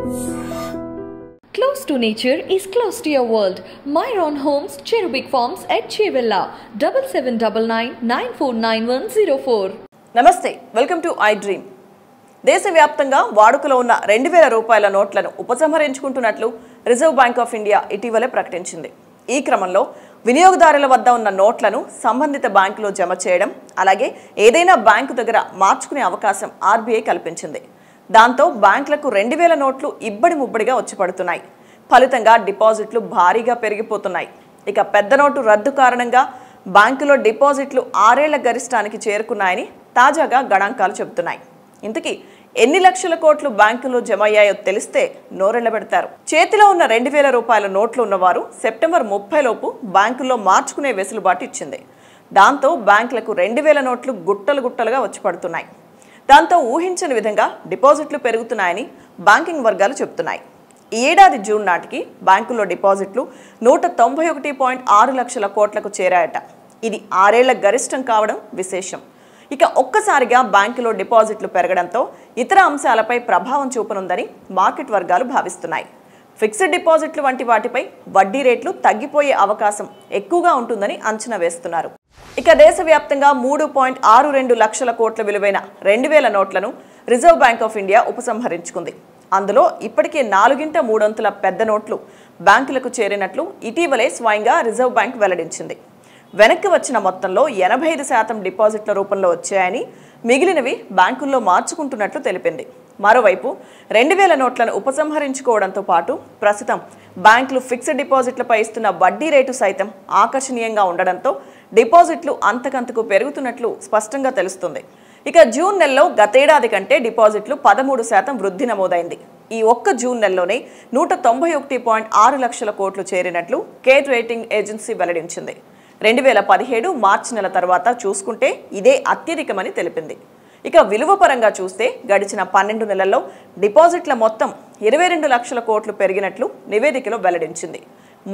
Close to nature is close to your world. Myron Homes, Cherubic Farms at Chevilla, 7799949104. నమస్తే, welcome to I dream. దేశవ్యాప్తంగా వాడుకలో ఉన్న 2000 రూపాయల నోట్లను ఉపసంహరించుకుంటున్నట్లు రిజర్వ్ బ్యాంక్ ఆఫ్ ఇండియా ఇటీవలే ప్రకటించింది. ఈ క్రమంలో వినియోగదారుల వద్ద ఉన్న నోట్లను సంబంధిత బ్యాంకులో జమ చేయడం, అలాగే ఏదైనా బ్యాంకు దగ్గర మార్చుకునే అవకాశం ఆర్బీఐ కల్పించింది. దాంతో బ్యాంకులకు 2000 నోట్లు ఇబ్బడి ముబ్బడిగా వచ్చి పడుతున్నాయి. ఫలితంగా డిపాజిట్లు భారీగా పెరిగిపోతున్నాయి. ఇక పెద్ద నోటు రద్దు కారణంగా బ్యాంకులో డిపాజిట్లు 6 ఏళ్ల గరిష్టానికి చేరుకున్నాయని తాజాగా గణాంకాలు చెబుతున్నాయి. ఇంతకీ ఎన్ని లక్షల కోట్లు బ్యాంకులో జమ అయ్యాయో తెలిస్తే నోరెళ్లబెడతారు. చేతిలో ఉన్న 2000 రూపాయల నోట్లు ఉన్నవారు సెప్టెంబర్ 30 లోపు బ్యాంకుల్లో మార్చుకునే వెసులుబాటు ఇచ్చింది. దాంతో బ్యాంకులకు 2000 నోట్లు గుట్టలు గుట్టలుగా వచ్చి పడుతున్నాయి. దాంతో ఊహించని విధంగా డిపాజిట్లు పెరుగుతున్నాయని బ్యాంకింగ్ వర్గాలు చెబుతున్నాయి. ఈ ఏడాది జూన్ నాటికి బ్యాంకుల్లో డిపాజిట్లు 191.6 లక్షల కోట్లకు చేరాయట. ఇది 6 ఏళ్ల గరిష్టం కావడం విశేషం. ఇక ఒక్కసారిగా బ్యాంకులో డిపాజిట్లు పెరగడంతో ఇతర అంశాలపై ప్రభావం చూపనుందని మార్కెట్ వర్గాలు భావిస్తున్నాయి. ఫిక్స్డ్ డిపాజిట్లు వంటి వాటిపై వడ్డీ రేట్లు తగ్గిపోయే అవకాశం ఎక్కువగా ఉంటుందని అంచనా వేస్తున్నారు. ఇక దేశవ్యాప్తంగా 3.62 లక్షల కోట్ల విలువైన 2000 నోట్లను రిజర్వ్ బ్యాంక్ ఆఫ్ ఇండియా ఉపసంహరించుకుంది. అందులో ఇప్పటికే 4/3 పెద్ద నోట్లు బ్యాంకులకు చేరినట్లు ఇటీవలే స్వయంగా రిజర్వ్ బ్యాంక్ వెల్లడించింది. వెనక్కి వచ్చిన మొత్తంలో 85% డిపాజిట్ల రూపంలో వచ్చాయని, మిగిలినవి బ్యాంకుల్లో మార్చుకుంటున్నట్లు తెలిపింది. మరోవైపు 2000 నోట్లను ఉపసంహరించుకోవడంతో పాటు ప్రస్తుతం బ్యాంకులు ఫిక్స్డ్ డిపాజిట్లపై ఇస్తున్న వడ్డీ రేటు సైతం ఆకర్షణీయంగా ఉండడంతో డిపాజిట్లు అంతకంతకు పెరుగుతున్నట్లు స్పష్టంగా తెలుస్తుంది. ఇక జూన్ నెలలో గతేడాది కంటే డిపాజిట్లు 13% వృద్ధి నమోదైంది. ఈ ఒక్క జూన్ నెలలోనే 191.6 లక్షల కోట్లు చేరినట్లు కేట్ రేటింగ్ ఏజెన్సీ వెల్లడించింది. 2017 మార్చి నెల తర్వాత చూసుకుంటే ఇదే అత్యధికమని తెలిపింది. ఇక విలువ పరంగా చూస్తే గడిచిన 12 నెలల్లో డిపాజిట్ల మొత్తం 22 లక్షల కోట్లు పెరిగినట్లు నివేదికలో వెల్లడించింది.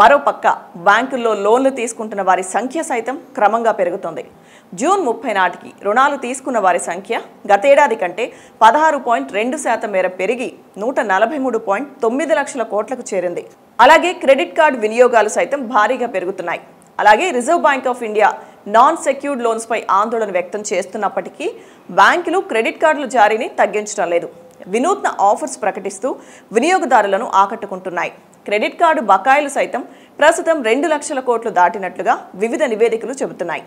మరోపక్క బ్యాంకుల్లో లోన్లు తీసుకుంటున్న వారి సంఖ్య సైతం క్రమంగా పెరుగుతోంది. జూన్ 30 నాటికి రుణాలు తీసుకున్న వారి సంఖ్య గతేడాది కంటే 16.2% మేర పెరిగి 143.9 లక్షల కోట్లకు చేరింది. అలాగే క్రెడిట్ కార్డు వినియోగాలు సైతం భారీగా పెరుగుతున్నాయి. అలాగే Reserve Bank of India non secured loans పై ఆందోళన వ్యక్తం చేస్తున్నప్పటికీ బ్యాంకులు క్రెడిట్ కార్డుల జారీని తగ్గించడం లేదు. వినూత్న ఆఫర్స్ ప్రకటిస్తూ వినియోగదారులను ఆకట్టుకుంటున్నాయి. క్రెడిట్ కార్డు బకాయిలు సైతం ప్రస్తుతం 2 లక్షల కోట్లు దాటినట్లుగా వివిధ నివేదికలు చెబుతున్నాయి.